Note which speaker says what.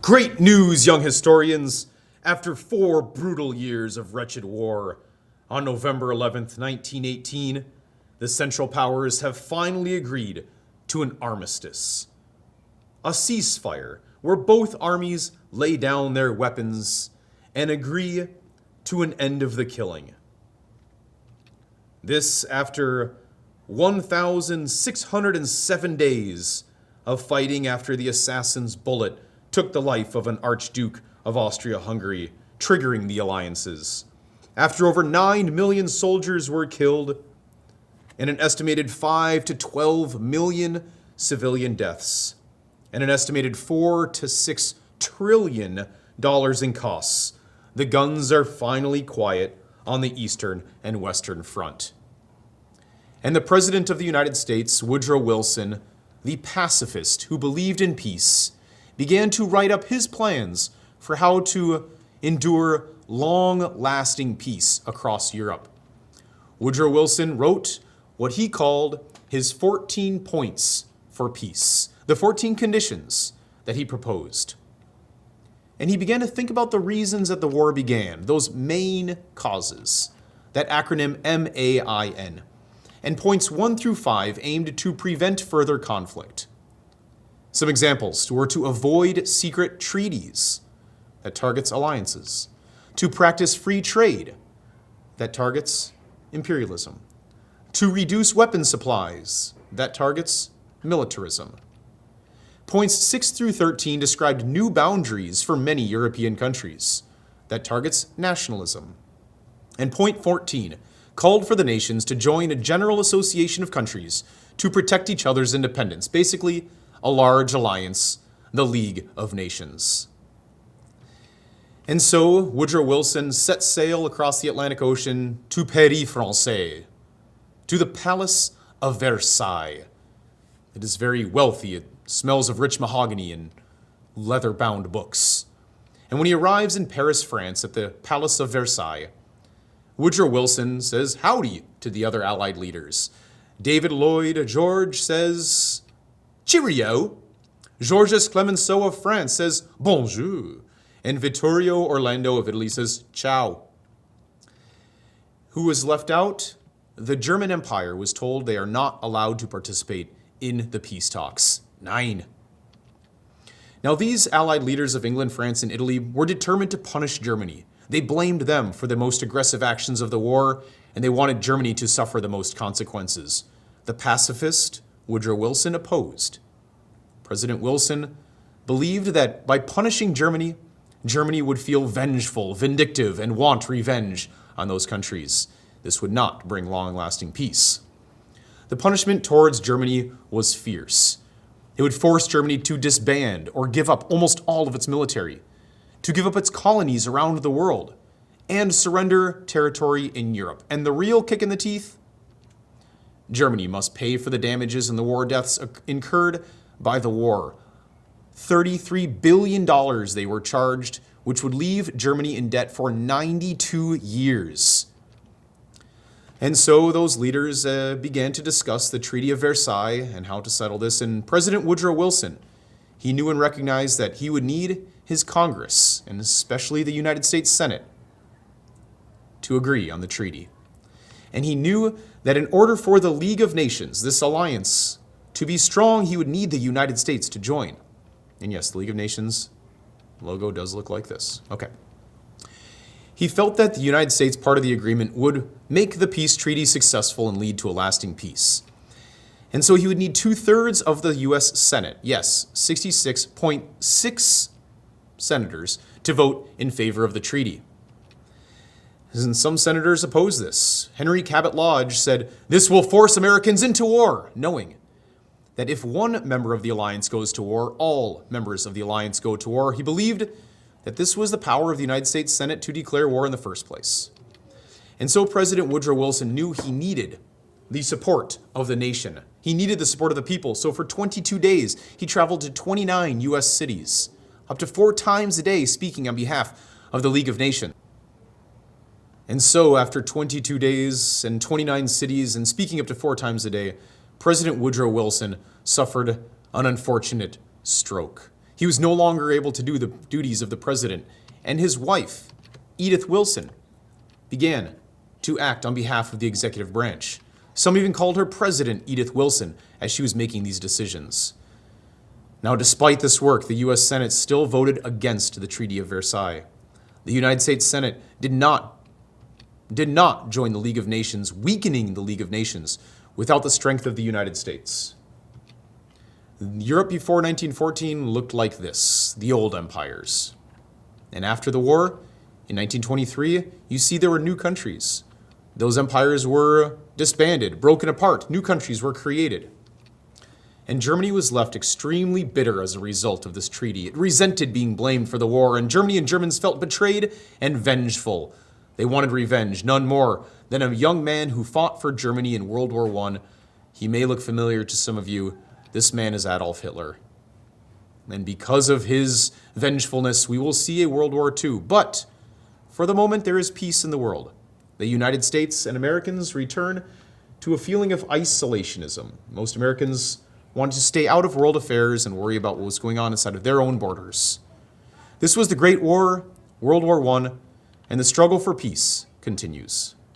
Speaker 1: Great news, young historians! After 4 brutal years of wretched war, on November 11th, 1918, the Central Powers have finally agreed to an armistice. A ceasefire where both armies lay down their weapons and agree to an end of the killing. This after 1,607 days of fighting after the assassin's bullet took the life of an Archduke of Austria-Hungary, triggering the alliances. After over 9 million soldiers were killed and an estimated 5 to 12 million civilian deaths and an estimated $4 to $6 trillion in costs, the guns are finally quiet on the Eastern and Western Front. And the President of the United States, Woodrow Wilson, the pacifist who believed in peace, began to write up his plans for how to endure long-lasting peace across Europe. Woodrow Wilson wrote what he called his 14 points for peace, the 14 conditions that he proposed. And he began to think about the reasons that the war began, those main causes, that acronym MAIN. And points 1 through 5 aimed to prevent further conflict. Some examples were to avoid secret treaties that targets alliances, to practice free trade that targets imperialism, to reduce weapon supplies that targets militarism. Points 6 through 13 described new boundaries for many European countries that targets nationalism. And point 14 called for the nations to join a general association of countries to protect each other's independence, basically a large alliance, the League of Nations. And so Woodrow Wilson set sail across the Atlantic Ocean to Paris Français, to the Palace of Versailles. It is very wealthy. It smells of rich mahogany and leather-bound books. And when he arrives in Paris, France, at the Palace of Versailles, Woodrow Wilson says howdy to the other Allied leaders. David Lloyd George says cheerio. Georges Clemenceau of France says bonjour. And Vittorio Orlando of Italy says ciao. Who was left out? The German Empire was told they are not allowed to participate in the peace talks. 9. Now these Allied leaders of England, France, and Italy were determined to punish Germany. They blamed them for the most aggressive actions of the war, and they wanted Germany to suffer the most consequences. The pacifist, Woodrow Wilson, opposed. President Wilson believed that by punishing Germany, Germany would feel vengeful, vindictive, and want revenge on those countries. This would not bring long-lasting peace. The punishment towards Germany was fierce. It would force Germany to disband or give up almost all of its military, to give up its colonies around the world, and surrender territory in Europe. And the real kick in the teeth? Germany must pay for the damages and the war deaths incurred by the war. $33 billion they were charged, which would leave Germany in debt for 92 years. And so those leaders began to discuss the Treaty of Versailles and how to settle this. And President Woodrow Wilson, he knew and recognized that he would need his Congress, and especially the United States Senate, to agree on the treaty. And he knew that in order for the League of Nations, this alliance, to be strong, he would need the United States to join. And yes, the League of Nations logo does look like this. Okay. He felt that the United States part of the agreement would make the peace treaty successful and lead to a lasting peace. And so he would need 2/3 of the U.S. Senate, yes, 66.6 senators, to vote in favor of the treaty. And some senators opposed this. Henry Cabot Lodge said, "This will force Americans into war," knowing that if one member of the alliance goes to war, all members of the alliance go to war. He believed that this was the power of the United States Senate to declare war in the first place. And so President Woodrow Wilson knew he needed the support of the nation. He needed the support of the people. So for 22 days, he traveled to 29 U.S. cities, up to 4 times a day, speaking on behalf of the League of Nations. And so after 22 days and 29 cities and speaking up to 4 times a day, President Woodrow Wilson suffered an unfortunate stroke. He He was no longer able to do the duties of the president, and his wife, Edith Wilson, began to act on behalf of the executive branch. Some even called her President Edith Wilson as she was making these decisions. Now, despite this work, the U.S. Senate still voted against the Treaty of Versailles. The United States Senate did not join the League of Nations, weakening the League of Nations without the strength of the United States. Europe before 1914 looked like this, the old empires. And after the war, in 1923, you see there were new countries. Those empires were disbanded, broken apart, new countries were created. And Germany was left extremely bitter as a result of this treaty. It resented being blamed for the war, and Germany and Germans felt betrayed and vengeful. They wanted revenge, none more than a young man who fought for Germany in World War I. He may look familiar to some of you. This man is Adolf Hitler. And because of his vengefulness, we will see a World War II. But for the moment, there is peace in the world. The United States and Americans return to a feeling of isolationism. Most Americans wanted to stay out of world affairs and worry about what was going on inside of their own borders. This was the Great War, World War I, and the struggle for peace continues.